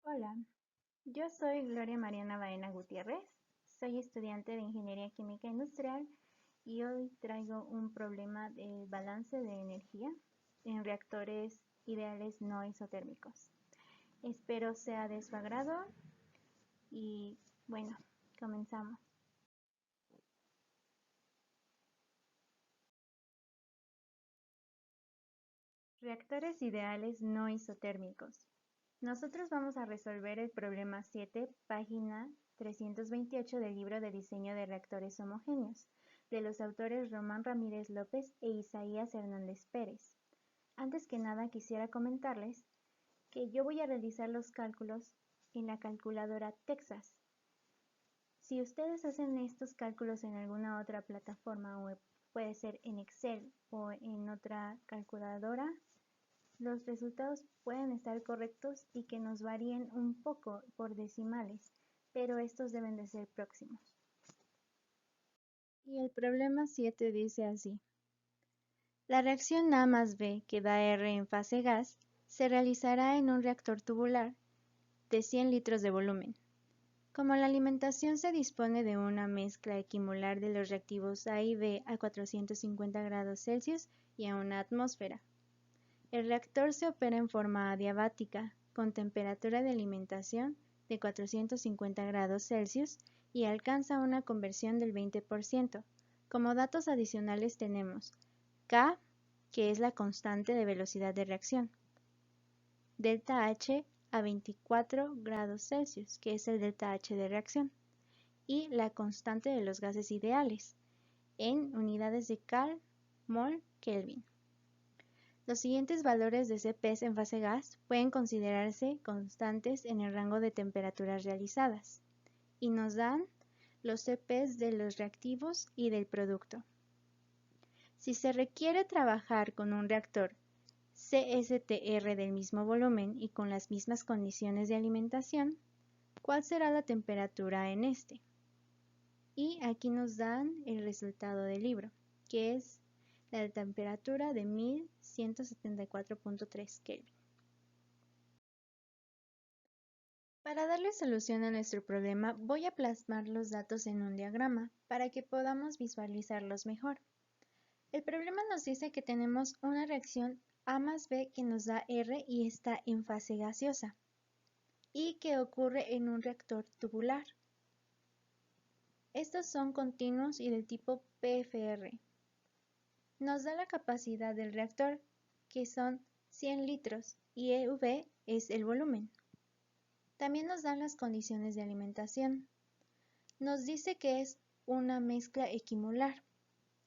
Hola, yo soy Gloria Mariana Baena Gutiérrez, soy estudiante de Ingeniería Química Industrial y hoy traigo un problema de balance de energía en reactores ideales no isotérmicos. Espero sea de su agrado y bueno, comenzamos. Reactores ideales no isotérmicos. Nosotros vamos a resolver el problema 7, página 328 del libro de diseño de reactores homogéneos, de los autores Román Ramírez López e Isaías Hernández Pérez. Antes que nada quisiera comentarles que yo voy a realizar los cálculos en la calculadora Texas. Si ustedes hacen estos cálculos en alguna otra plataforma o puede ser en Excel o en otra calculadora, los resultados pueden estar correctos y que nos varíen un poco por decimales, pero estos deben de ser próximos. Y el problema 7 dice así. La reacción A más B, que da R en fase gas, se realizará en un reactor tubular de 100 litros de volumen. Como la alimentación se dispone de una mezcla equimolar de los reactivos A y B a 450 grados Celsius y a una atmósfera, el reactor se opera en forma adiabática, con temperatura de alimentación de 450 grados Celsius y alcanza una conversión del 20%. Como datos adicionales tenemos K, que es la constante de velocidad de reacción, delta H a 24 grados Celsius, que es el delta H de reacción, y la constante de los gases ideales, en unidades de cal, mol, Kelvin. Los siguientes valores de Cp en fase gas pueden considerarse constantes en el rango de temperaturas realizadas, y nos dan los Cp de los reactivos y del producto. Si se requiere trabajar con un reactor CSTR del mismo volumen y con las mismas condiciones de alimentación, ¿cuál será la temperatura en este? Y aquí nos dan el resultado del libro, que es la temperatura de 1174.3 Kelvin. Para darle solución a nuestro problema, voy a plasmar los datos en un diagrama para que podamos visualizarlos mejor. El problema nos dice que tenemos una reacción A más B que nos da R y está en fase gaseosa, y que ocurre en un reactor tubular. Estos son continuos y del tipo PFR. Nos da la capacidad del reactor, que son 100 litros, y EV es el volumen. También nos dan las condiciones de alimentación. Nos dice que es una mezcla equimolar.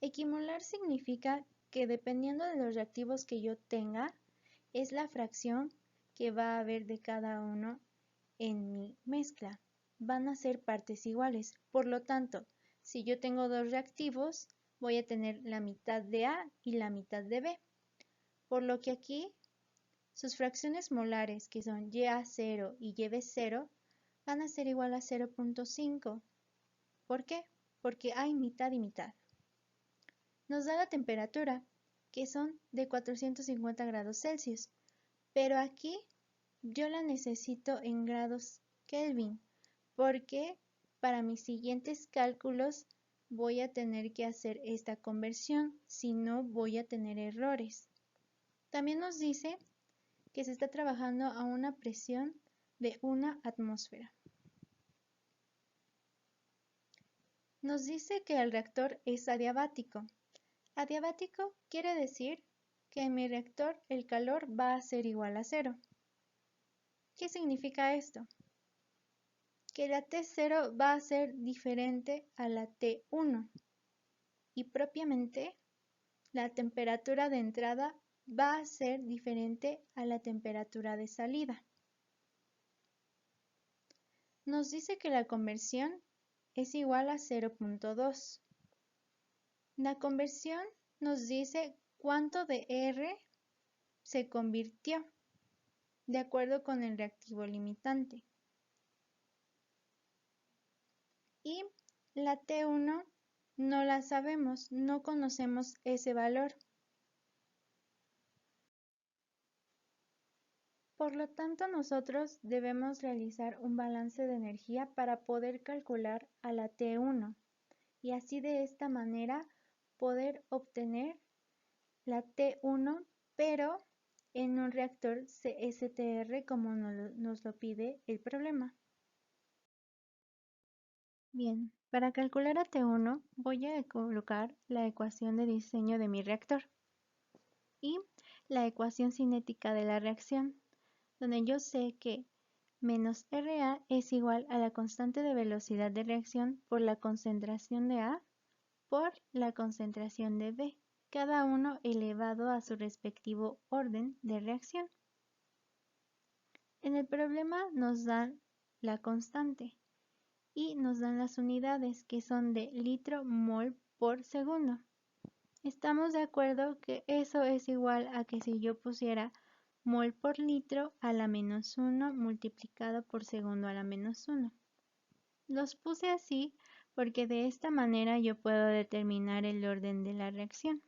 Equimolar significa que dependiendo de los reactivos que yo tenga, es la fracción que va a haber de cada uno en mi mezcla. Van a ser partes iguales. Por lo tanto, si yo tengo dos reactivos, voy a tener la mitad de A y la mitad de B. Por lo que aquí sus fracciones molares, que son Ya0 y YB0, van a ser igual a 0.5. ¿Por qué? Porque hay mitad y mitad. Nos da la temperatura, que son de 450 grados Celsius, pero aquí yo la necesito en grados Kelvin, porque para mis siguientes cálculos voy a tener que hacer esta conversión, si no voy a tener errores. También nos dice que se está trabajando a una presión de 1 atmósfera. Nos dice que el reactor es adiabático. Adiabático quiere decir que en mi reactor el calor va a ser igual a 0. ¿Qué significa esto? Que la T0 va a ser diferente a la T1 y propiamente la temperatura de entrada va a ser diferente a la temperatura de salida. Nos dice que la conversión es igual a 0.2. La conversión nos dice cuánto de R se convirtió, de acuerdo con el reactivo limitante. Y la T1 no la sabemos, no conocemos ese valor. Por lo tanto, nosotros debemos realizar un balance de energía para poder calcular a la T1 y así de esta manera poder obtener la T1, pero en un reactor CSTR como nos lo pide el problema. Bien, para calcular a T1 voy a colocar la ecuación de diseño de mi reactor y la ecuación cinética de la reacción, donde yo sé que menos RA es igual a la constante de velocidad de reacción por la concentración de A por la concentración de B, cada uno elevado a su respectivo orden de reacción. En el problema nos dan la constante y nos dan las unidades que son de litro mol por segundo. Estamos de acuerdo que eso es igual a que si yo pusiera mol por litro a la menos 1 multiplicado por segundo a la menos 1. Los puse así porque de esta manera yo puedo determinar el orden de la reacción.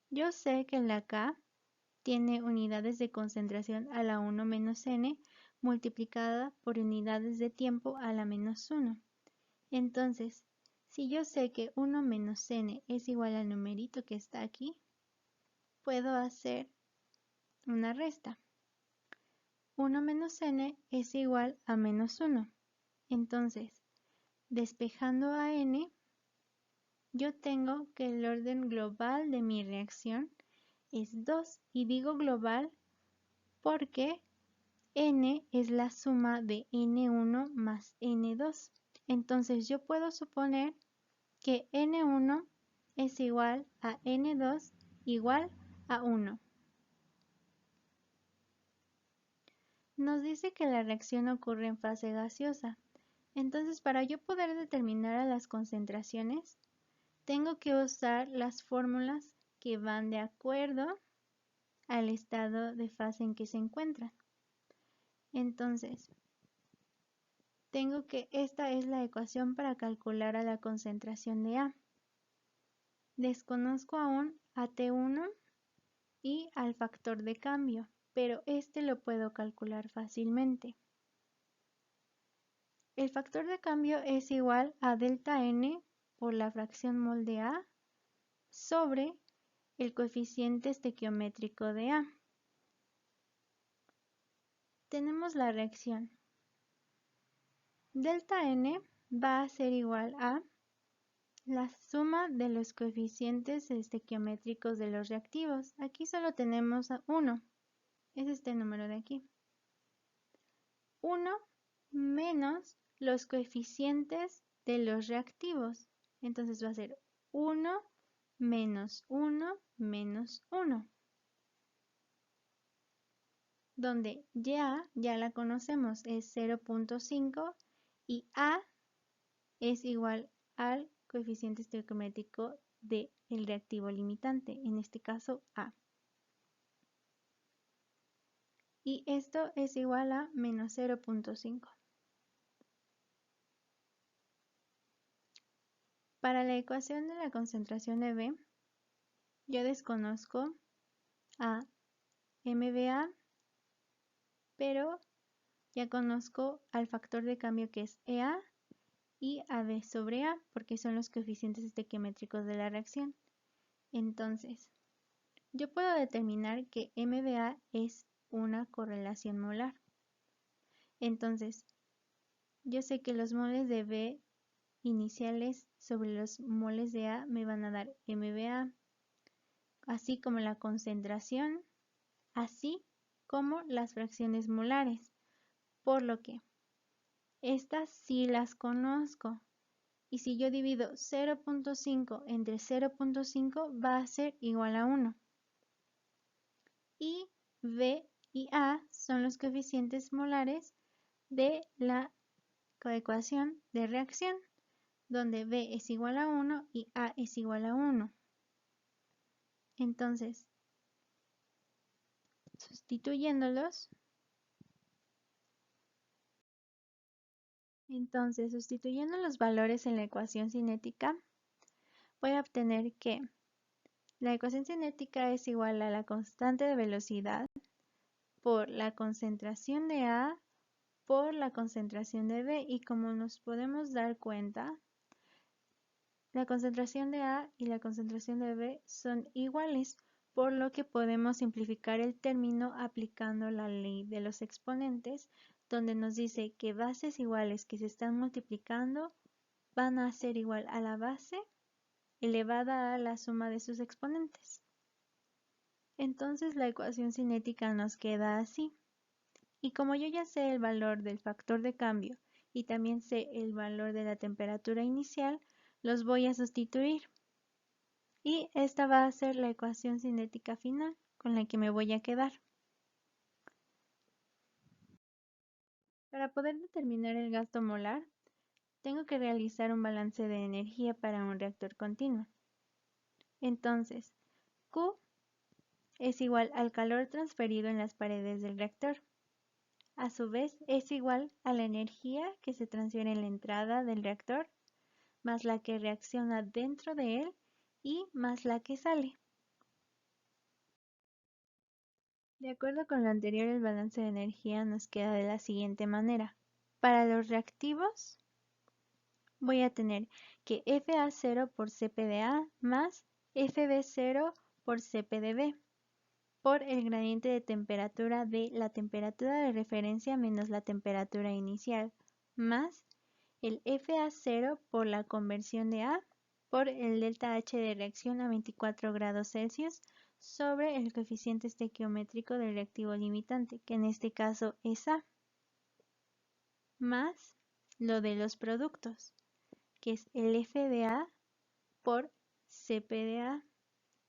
Yo sé que la K tiene unidades de concentración a la 1 menos n multiplicada por unidades de tiempo a la menos 1. Entonces, si yo sé que 1 menos n es igual al numerito que está aquí, puedo hacer una resta. 1 menos n es igual a menos 1. Entonces, despejando a n, yo tengo que el orden global de mi reacción es 2. Y digo global porque n es la suma de n1 más n2. Entonces yo puedo suponer que n1 es igual a n2 igual a 1. Nos dice que la reacción ocurre en fase gaseosa. Entonces, para yo poder determinar a las concentraciones, tengo que usar las fórmulas que van de acuerdo al estado de fase en que se encuentran. Entonces, tengo que esta es la ecuación para calcular a la concentración de A. Desconozco aún a T1 y al factor de cambio, pero este lo puedo calcular fácilmente. El factor de cambio es igual a delta N por la fracción mol de A sobre el coeficiente estequiométrico de A. Tenemos la reacción. Delta N va a ser igual a la suma de los coeficientes estequiométricos de los reactivos. Aquí solo tenemos 1. Es este número de aquí. 1 menos los coeficientes de los reactivos. Entonces va a ser 1 menos 1 menos 1. Donde ya la conocemos, es 0.5 y A es igual al coeficiente estequiométrico del reactivo limitante, en este caso A. Y esto es igual a menos 0.5. Para la ecuación de la concentración de B, yo desconozco a MBA, pero ya conozco al factor de cambio que es EA y AB sobre A, porque son los coeficientes estequiométricos de la reacción. Entonces, yo puedo determinar que MBA es una correlación molar. Entonces, yo sé que los moles de B iniciales sobre los moles de A me van a dar MBA, así como la concentración, así como las fracciones molares, por lo que estas sí las conozco. Y si yo divido 0.5 entre 0.5 va a ser igual a 1. Y B y A son los coeficientes molares de la coecuación de reacción, donde B es igual a 1 y A es igual a 1. Entonces, sustituyéndolos, sustituyendo los valores en la ecuación cinética, voy a obtener que la ecuación cinética es igual a la constante de velocidad por la concentración de A por la concentración de B, y como nos podemos dar cuenta, la concentración de A y la concentración de B son iguales, por lo que podemos simplificar el término aplicando la ley de los exponentes, donde nos dice que bases iguales que se están multiplicando van a ser igual a la base elevada a la suma de sus exponentes. Entonces la ecuación cinética nos queda así. Y como yo ya sé el valor del factor de cambio y también sé el valor de la temperatura inicial, los voy a sustituir. Y esta va a ser la ecuación cinética final con la que me voy a quedar. Para poder determinar el gasto molar, tengo que realizar un balance de energía para un reactor continuo. Entonces, Q es igual al calor transferido en las paredes del reactor. A su vez, es igual a la energía que se transfiere en la entrada del reactor, más la que reacciona dentro de él y más la que sale. De acuerdo con lo anterior, el balance de energía nos queda de la siguiente manera. Para los reactivos, voy a tener que FA0 por CP de A más FB0 por CP de B por el gradiente de temperatura de la temperatura de referencia menos la temperatura inicial, más el FA0 por la conversión de A por el delta H de reacción a 24 grados Celsius sobre el coeficiente estequiométrico del reactivo limitante, que en este caso es A, más lo de los productos, que es el FDA por CPDA,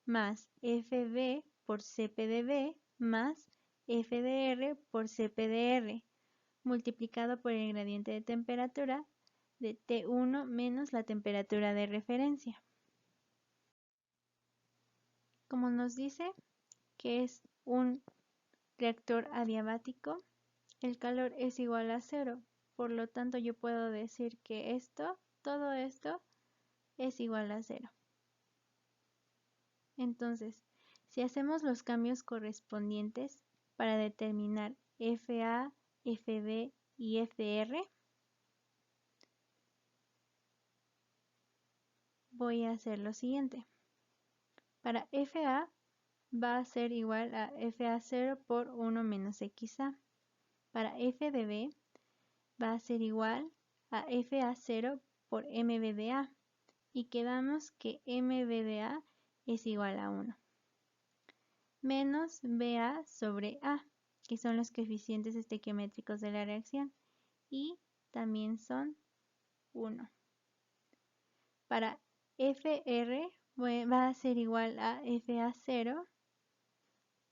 más FB por CPDB, más FDR por CPDR, multiplicado por el gradiente de temperatura de T1 menos la temperatura de referencia. Como nos dice que es un reactor adiabático, el calor es igual a 0. Por lo tanto, yo puedo decir que todo esto, es igual a 0. Entonces, si hacemos los cambios correspondientes para determinar FA, FB y FR, voy a hacer lo siguiente. Para FA va a ser igual a FA0 por 1 menos XA. Para FDB va a ser igual a FA0 por MBDA. Y quedamos que MBDA es igual a 1. Menos BA sobre A, que son los coeficientes estequiométricos de la reacción. Y también son 1. Para FR va a ser igual a FA0,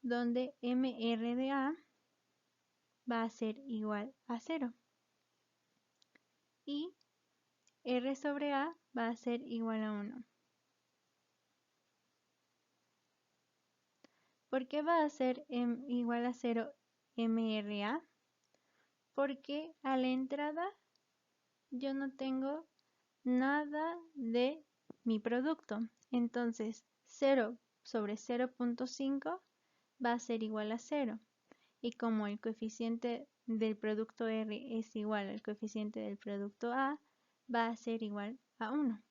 donde MR de A va a ser igual a 0. Y R sobre A va a ser igual a 1. ¿Por qué va a ser igual a 0 MRA? Porque a la entrada yo no tengo nada de mi producto. Entonces 0 sobre 0.5 va a ser igual a 0. Y como el coeficiente del producto R es igual al coeficiente del producto A, va a ser igual a 1.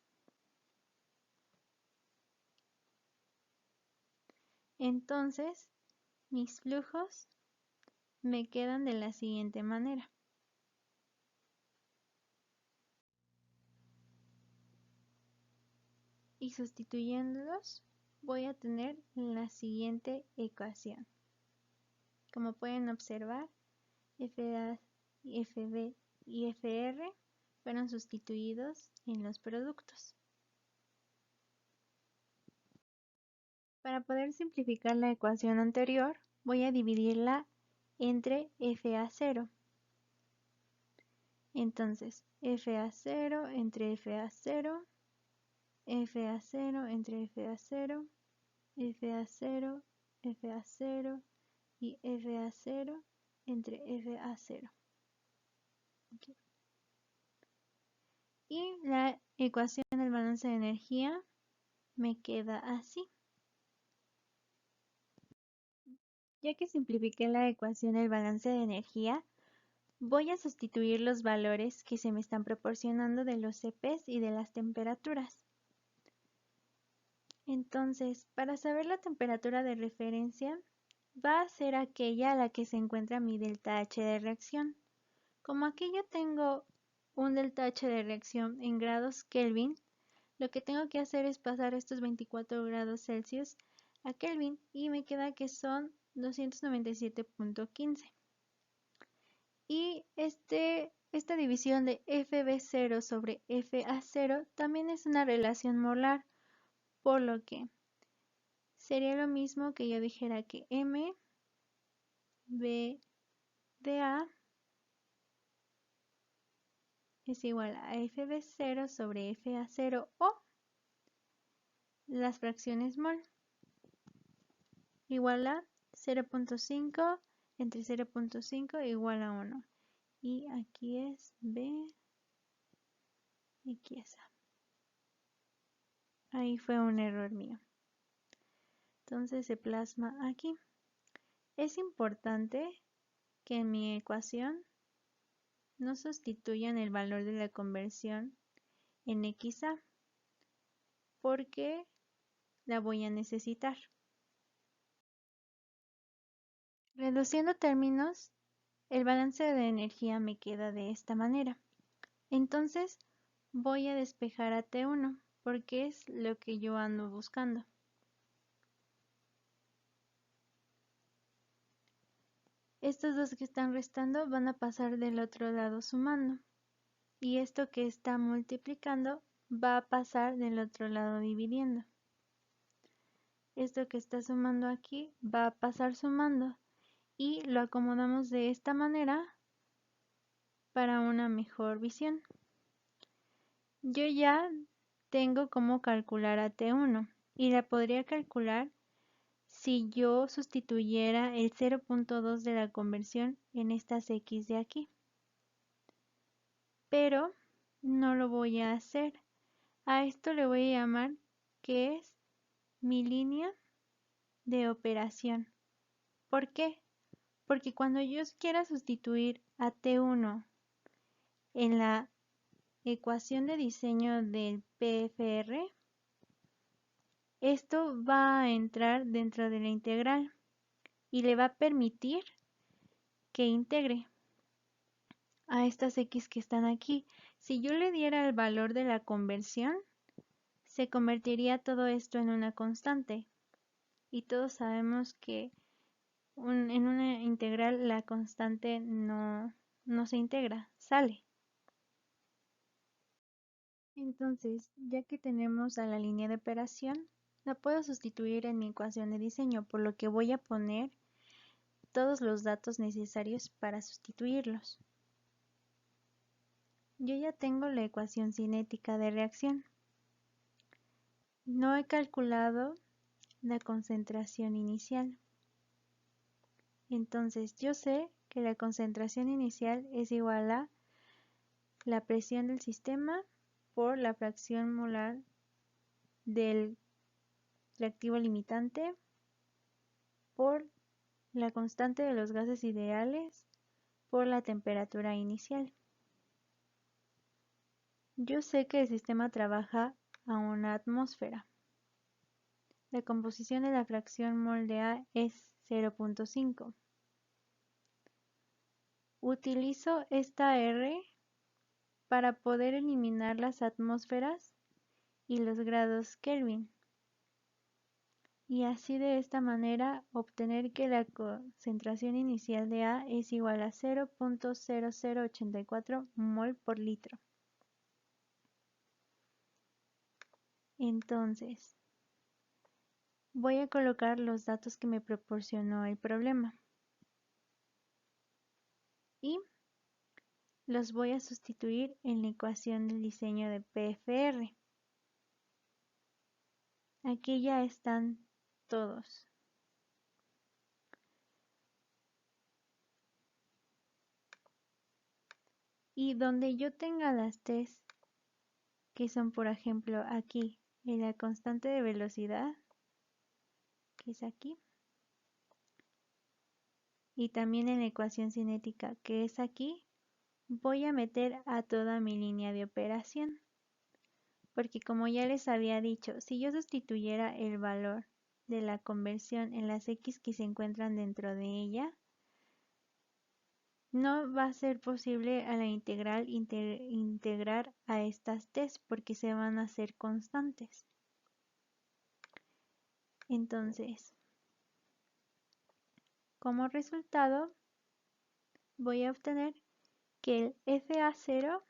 Entonces, mis flujos me quedan de la siguiente manera. Y sustituyéndolos, voy a tener la siguiente ecuación. Como pueden observar, FA, FB y FR fueron sustituidos en los productos. Para poder simplificar la ecuación anterior, voy a dividirla entre FA0. Entonces, FA0 entre FA0, FA0 entre FA0, FA0, FA0 y FA0 entre FA0. Okay. Y la ecuación del balance de energía me queda así. Ya que simplifiqué la ecuación del balance de energía, voy a sustituir los valores que se me están proporcionando de los CPs y de las temperaturas. Entonces, para saber la temperatura de referencia, va a ser aquella a la que se encuentra mi delta H de reacción. Como aquí yo tengo un delta H de reacción en grados Kelvin, lo que tengo que hacer es pasar estos 24 grados Celsius a Kelvin y me queda que son 297.15. Y esta división de FB0 sobre FA0 también es una relación molar, por lo que sería lo mismo que yo dijera que M B de A es igual a FB0 sobre FA0 o las fracciones mol igual a 0.5 entre 0.5 igual a 1. Y aquí es B, aquí es A. Ahí fue un error mío. Entonces se plasma aquí. Es importante que en mi ecuación no sustituyan el valor de la conversión en XA porque la voy a necesitar. Reduciendo términos, el balance de energía me queda de esta manera. Entonces voy a despejar a T1 porque es lo que yo ando buscando. Estos dos que están restando van a pasar del otro lado sumando. Y esto que está multiplicando va a pasar del otro lado dividiendo. Esto que está sumando aquí va a pasar sumando. Y lo acomodamos de esta manera para una mejor visión. Yo ya tengo cómo calcular a T1 y la podría calcular si yo sustituyera el 0.2 de la conversión en estas X de aquí. Pero no lo voy a hacer. A esto le voy a llamar que es mi línea de operación. ¿Por qué? Porque cuando yo quiera sustituir a T1 en la ecuación de diseño del PFR, esto va a entrar dentro de la integral y le va a permitir que integre a estas X que están aquí. Si yo le diera el valor de la conversión, se convertiría todo esto en una constante. Y todos sabemos que en una integral la constante no se integra, sale. Entonces, ya que tenemos a la línea de operación, la puedo sustituir en mi ecuación de diseño, por lo que voy a poner todos los datos necesarios para sustituirlos. Yo ya tengo la ecuación cinética de reacción. No he calculado la concentración inicial. Entonces yo sé que la concentración inicial es igual a la presión del sistema por la fracción molar del reactivo limitante por la constante de los gases ideales por la temperatura inicial. Yo sé que el sistema trabaja a una atmósfera. La composición de la fracción mol de A es 0.5. Utilizo esta R para poder eliminar las atmósferas y los grados Kelvin. Y así de esta manera obtener que la concentración inicial de A es igual a 0.0084 mol por litro. Entonces, voy a colocar los datos que me proporcionó el problema. Y los voy a sustituir en la ecuación del diseño de PFR. Aquí ya están todos. Y donde yo tenga las T's, que son por ejemplo aquí, en la constante de velocidad, que es aquí, y también en la ecuación cinética que es aquí, voy a meter a toda mi línea de operación. Porque como ya les había dicho, si yo sustituyera el valor de la conversión en las x que se encuentran dentro de ella, no va a ser posible a la integral integrar a estas t's porque se van a hacer constantes. Entonces, como resultado, voy a obtener que el FA0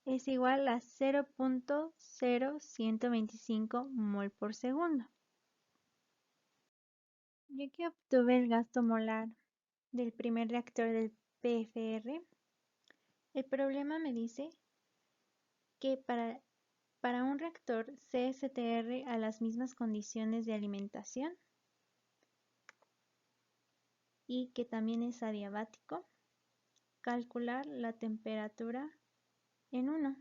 es igual a 0.0125 mol por segundo. Ya que obtuve el gasto molar del primer reactor del PFR, el problema me dice que para un reactor CSTR a las mismas condiciones de alimentación y que también es adiabático, calcular la temperatura en 1,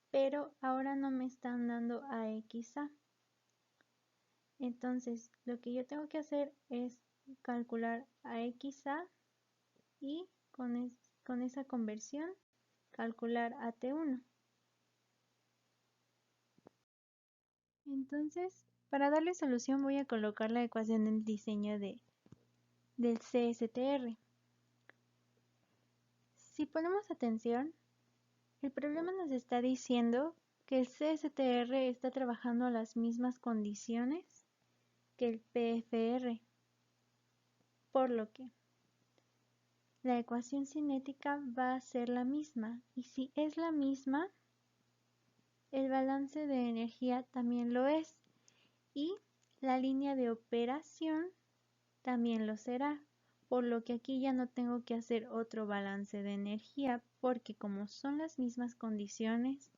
pero ahora no me están dando AXA. Entonces, lo que yo tengo que hacer es calcular AXA y con esa conversión calcular AT1. Entonces, para darle solución voy a colocar la ecuación del diseño del CSTR. Si ponemos atención, el problema nos está diciendo que el CSTR está trabajando a las mismas condiciones que el PFR, por lo que la ecuación cinética va a ser la misma, y si es la misma, el balance de energía también lo es, y la línea de operación también lo será, por lo que aquí ya no tengo que hacer otro balance de energía, porque como son las mismas condiciones,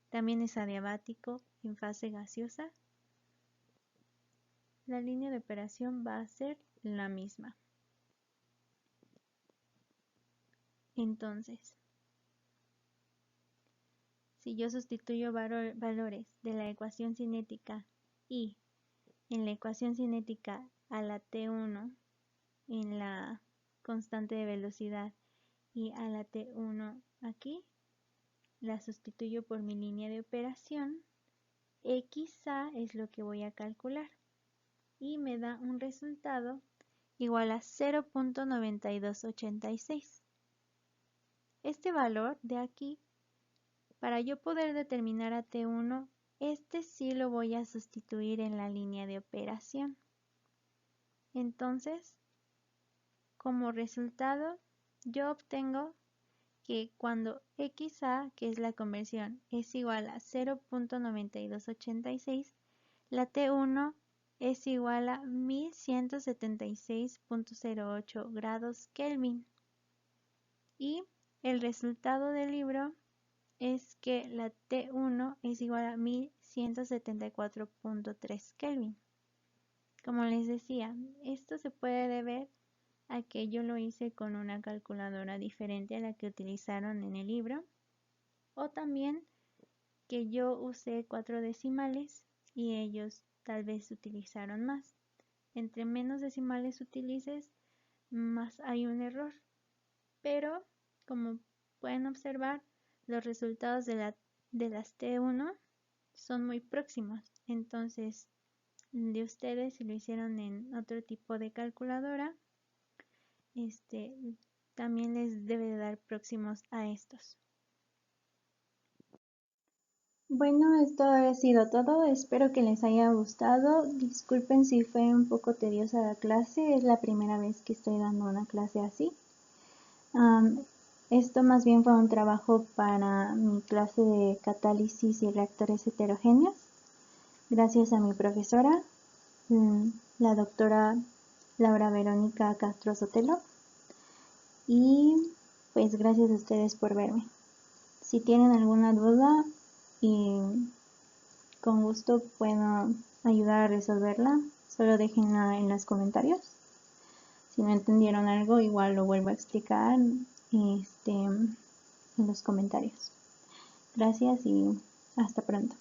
también es adiabático en fase gaseosa, la línea de operación va a ser la misma. Entonces, si yo sustituyo valores de la ecuación cinética y en la ecuación cinética a la T1 en la constante de velocidad y a la T1 aquí, la sustituyo por mi línea de operación, XA es lo que voy a calcular y me da un resultado igual a 0.9286. Este valor de aquí, para yo poder determinar a T1, este sí lo voy a sustituir en la línea de operación. Entonces, como resultado, yo obtengo que cuando XA, que es la conversión, es igual a 0.9286, la T1 es igual a 1176.08 grados Kelvin. Y el resultado del libro es que la T1 es igual a 1174.3 Kelvin. Como les decía, esto se puede deber a que yo lo hice con una calculadora diferente a la que utilizaron en el libro, o también que yo usé 4 decimales y ellos tal vez utilizaron más. Entre menos decimales utilices, más hay un error. Pero, como pueden observar, los resultados de las T1 son muy próximos. Entonces, de ustedes, si lo hicieron en otro tipo de calculadora, también les debe de dar próximos a estos. Bueno, esto ha sido todo. Espero que les haya gustado. Disculpen si fue un poco tediosa la clase. Es la primera vez que estoy dando una clase así. Esto más bien fue un trabajo para mi clase de catálisis y reactores heterogéneos. Gracias a mi profesora, la doctora Laura Verónica Castro Sotelo. Y pues gracias a ustedes por verme. Si tienen alguna duda, y con gusto puedo ayudar a resolverla, solo déjenla en los comentarios. Si no entendieron algo, igual lo vuelvo a explicar en los comentarios. Gracias y hasta pronto.